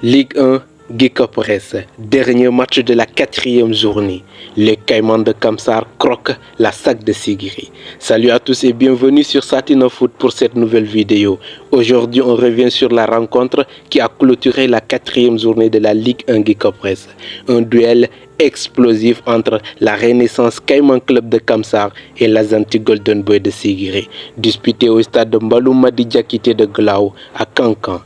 Ligue 1, Guécopresse, dernier match de la 4e journée. Les Caïmans de Kamsar croquent la SAC de Sigiri. Salut à tous et bienvenue sur Satino Foot pour cette nouvelle vidéo. Aujourd'hui, on revient sur la rencontre qui a clôturé la 4e journée de la Ligue 1 Guécopresse. Un duel explosif entre la Renaissance Caïman Club de Kamsar et l'Azanti Golden Boy de Sigiri, disputé au stade de Mbaloumadi Diakité de Glaou à Kankan.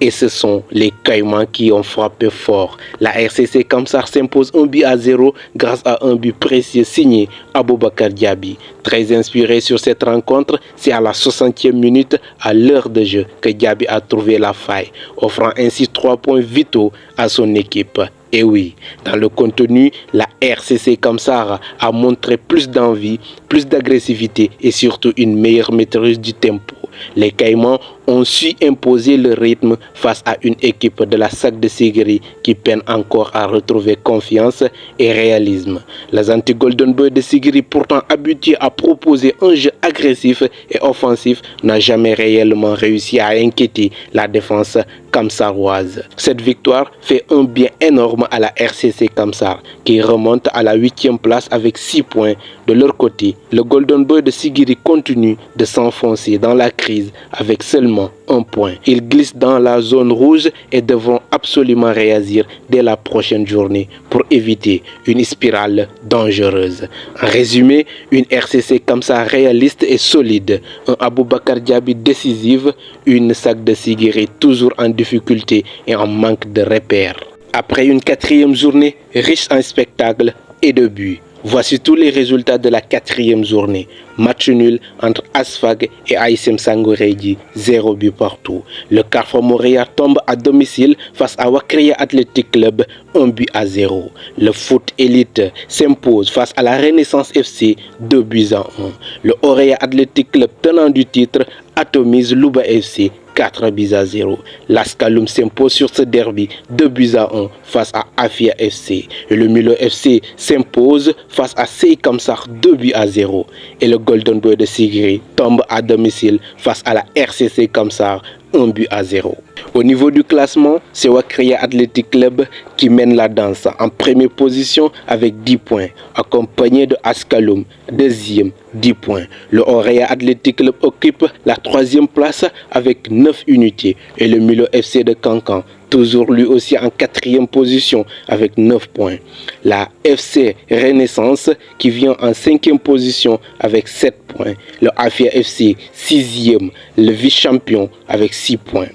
Et ce sont les Caïmans qui ont frappé fort. La RCC Kamsar s'impose 1-0 grâce à un but précieux signé Aboubakar Diaby. Très inspiré sur cette rencontre, c'est à la 60e minute, à l'heure de jeu, que Diaby a trouvé la faille, offrant ainsi 3 points vitaux à son équipe. Et oui, dans le contenu, la RCC Kamsar a montré plus d'envie, plus d'agressivité et surtout une meilleure maîtrise du tempo. Les Caïmans ont su imposer le rythme face à une équipe de la SAC de Sigiri qui peine encore à retrouver confiance et réalisme. Les anti-Golden Boy de Sigiri, pourtant habitués à proposer un jeu agressif et offensif, n'a jamais réellement réussi à inquiéter la défense kamsaroise. Cette victoire fait un bien énorme à la RCC Kamsar qui remonte à la 8e place avec 6 points. De leur côté, le Golden Boy de Sigiri continue de s'enfoncer dans la crise avec seulement 1 point. Ils glissent dans la zone rouge et devront absolument réagir dès la prochaine journée pour éviter une spirale dangereuse. En résumé, une RCC Kamsar réaliste et solide, un Aboubakar Diaby décisif, une SAC de Sigiri toujours en difficulté et en manque de repères. Après une 4e journée riche en spectacles et de buts, voici tous les résultats de la 4e journée. Match nul entre Asfag et ASM Sangoreji, 0 but partout. Le Carrefour Montréal tombe à domicile face à Wakria Athletic Club, 1-0. Le Foot Elite s'impose face à la Renaissance FC, 2-1. Le Orea Athletic Club, tenant du titre, atomise Louba FC, 4-0. L'Ascaloum s'impose sur ce derby 2-1 face à Afia FC. Et le Milo FC s'impose face à Sey Kamsar 2-0. Et le Golden Boy de Sigiri tombe à domicile face à la RCC Kamsar 1-0. Au niveau du classement, c'est Wakria Athletic Club qui mène la danse en première position avec 10 points, accompagné de Ascaloum, deuxième, 10 points. Le Orea Athletic Club occupe la 3e place avec 9 unités et le Milo FC de Kankan, toujours lui aussi en 4e position avec 9 points. La FC Renaissance qui vient en 5e position avec 7 points. Le Afia FC 6e, le vice-champion avec 6 points.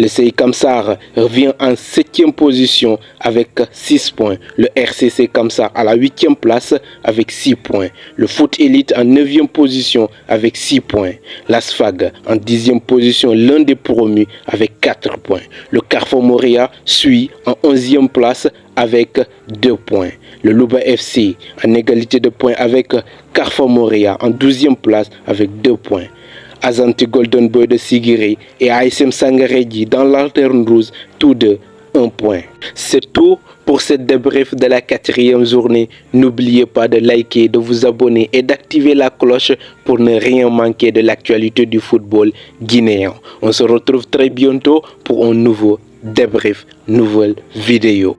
Le CI Kamsar revient en 7e position avec 6 points. Le RCC Kamsar à la 8e place avec 6 points. Le Foot Elite en 9e position avec 6 points. L'Asfag en 10e position, l'un des promus avec 4 points. Le Carrefour Montréal suit en 11e place avec 2 points. Le Louba FC en égalité de points avec Carrefour Montréal en 12e place avec 2 points. Azanti Golden Boy de Sigiri et ASM Sangoreji dans l'Alterne Rouge, tous deux 1 point. C'est tout pour cette débrief de la 4e journée. N'oubliez pas de liker, de vous abonner et d'activer la cloche pour ne rien manquer de l'actualité du football guinéen. On se retrouve très bientôt pour un nouveau débrief, nouvelle vidéo.